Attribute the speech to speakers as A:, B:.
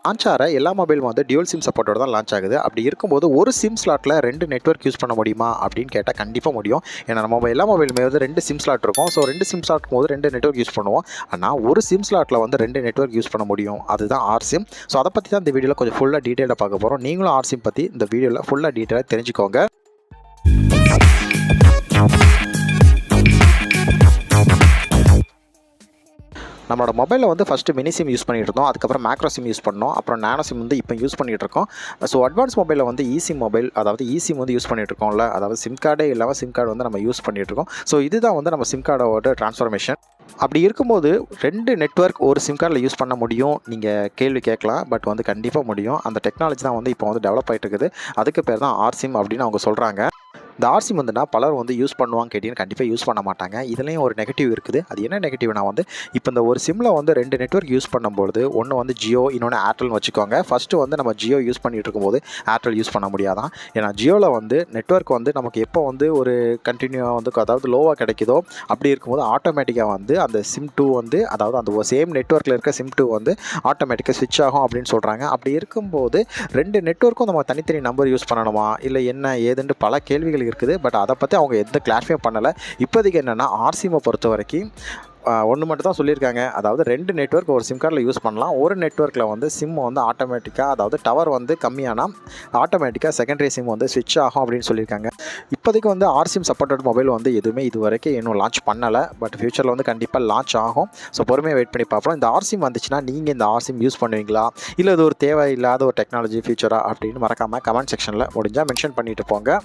A: Launch ஆகிற எல்லா மொபைலும் வந்து டியூல் சிம் சப்போர்ட்டோட தான் லான்ச் ஆகுது. அப்படி இருக்கும்போது ஒரு சிம் ஸ்லாட்டில் 2 நெட்வொர்க் யூஸ் பண்ண முடியுமா அப்படின்னு கேட்டால் கண்டிப்பாக முடியும். ஏன்னா நம்ம எல்லா மொபைலுமே வந்து 2 சிம் ஸ்லாட் இருக்கும். ஸோ 2 சிம் ஸ்லாட் போது 2 நெட்வொர்க் யூஸ் பண்ணுவோம். ஆனால் ஒரு சிம் ஸ்லாட்டில் வந்து 2 நெட்வொர்க் யூஸ் பண்ண முடியும். அதுதான் ஆர் சிம். ஸோ அதை பற்றி தான் இந்த வீடியோவில் கொஞ்சம் ஃபுல்லாக டீட்டெயிலாக பார்க்க போகிறோம். நீங்களும் ஆர் சிம் பற்றி இந்த வீடியோவில் ஃபுல்லாக டீட்டெயிலாக தெரிஞ்சுக்கோங்க. நம்மளோட மொபைலில் வந்து ஃபஸ்ட்டு மினி சிம் யூஸ் பண்ணிகிட்டு இருந்தோம். அதுக்கப்புறம் மேக்ரோ சிம் யூஸ் பண்ணோம். அப்புறம் நானோ சிம் வந்து இப்போ யூஸ் பண்ணிகிட்டு இருக்கோம். ஸோ அட்வான்ஸ் மொபைலில் வந்து சிம் மொபைல், அதாவது சிம் வந்து யூஸ் பண்ணிகிட்டு இருக்கோம்ல, அதாவது சிம் கார்டே இல்லாமல் சிம் கார்டு வந்து நம்ம யூஸ் பண்ணிகிட்டு இருக்கோம். ஸோ இதுதான் வந்து நம்ம சிம் கார்டோட ட்ரான்ஸ்ஃபர்மேஷன். அப்படி இருக்கும்போது 2 நெட்வொர்க் ஒரு சிம் கார்டில் யூஸ் பண்ண முடியும் நீங்கள் கேள்வி கேட்கலாம். பட் வந்து கண்டிப்பாக முடியும். அந்த டெக்னாலஜி தான் வந்து இப்போ வந்து டெவலப் ஆகிட்டு இருக்குது. அதுக்கு பேர் தான் ஆர் சிம் அப்படின்னு அவங்க சொல்கிறாங்க. இந்த ஆர் சிம் வந்துன்னா பலர் வந்து யூஸ் பண்ணுவாங்க கேட்டிங்கன்னா கண்டிப்பாக யூஸ் பண்ண மாட்டாங்க. இதுலேயும் ஒரு நெகட்டிவ் இருக்குது. அது என்ன நெகட்டிவ்னா வந்து இப்போ இந்த ஒரு சிம்மில் வந்து 2 நெட்வொர்க் யூஸ் பண்ணும்போது ஒன்று வந்து ஜியோ, இன்னொன்று ஏர்டெல்னு வச்சுக்கோங்க. ஃபஸ்ட்டு வந்து நம்ம ஜியோ யூஸ் பண்ணிகிட்டு இருக்கும்போது ஏர்டெல் யூஸ் பண்ண முடியாதான். ஏன்னா ஜியோவில் வந்து நெட்வொர்க் வந்து நமக்கு எப்போ வந்து ஒரு கண்டினியூவாக வந்து அதாவது லோவாக கிடைக்குதோ அப்படி இருக்கும்போது ஆட்டோமேட்டிக்காக வந்து அந்த சிம் 2 வந்து அதாவது அந்த சேம் நெட்வொர்க்கில் இருக்க சிம் 2 வந்து ஆட்டோமேட்டிக்காக ஸ்விட்ச் ஆகும் அப்படின்னு சொல்கிறாங்க. அப்படி இருக்கும்போது 2 நெட்வொர்க்கும் நம்ம தனித்தனி நம்பர் யூஸ் பண்ணணுமா இல்லை என்ன ஏதுன்ட்டு பல கேள்விகள் இருக்குது. பட் அதை பற்றி அவங்க எந்த கிளாரிஃபை பண்ணலை. இப்போதைக்கு என்னென்னா ஆர் சிம்மை பொறுத்த வரைக்கும் ஒன்று மட்டும் தான் சொல்லியிருக்காங்க. அதாவது 2 நெட்வொர்க் ஒரு சிம் கார்டில் யூஸ் பண்ணலாம். ஒரு நெட்வொர்க்கில் வந்து சிம் வந்து ஆட்டோமேட்டிக்காக அதாவது டவர் வந்து கம்மியானால் ஆட்டோமேட்டிக்காக செகண்டரி சிம் வந்து ஸ்விட்ச் ஆகும் அப்படின்னு சொல்லியிருக்காங்க. இப்போதைக்கு வந்து ஆர் சிம் சப்போர்ட்டட் மொபைல் வந்து எதுவுமே இது வரைக்கும் இன்னும் லான்ச் பண்ணலை. பட் ஃபியூச்சரில் வந்து கண்டிப்பாக லான்ச் ஆகும். ஸோ பொறுமையாக வெயிட் பண்ணி பார்ப்போம். இந்த ஆர் சிம் வந்துச்சுன்னா நீங்கள் இந்த ஆர் சிம் யூஸ் பண்ணுவீங்களா இல்லை இது ஒரு தேவையில்லாத ஒரு டெக்னாலஜி ஃபியூச்சரா அப்படின்னு மறக்காமல் கமெண்ட் செக்ஷனில் முடிஞ்சால் மென்ஷன் பண்ணிட்டு போங்க.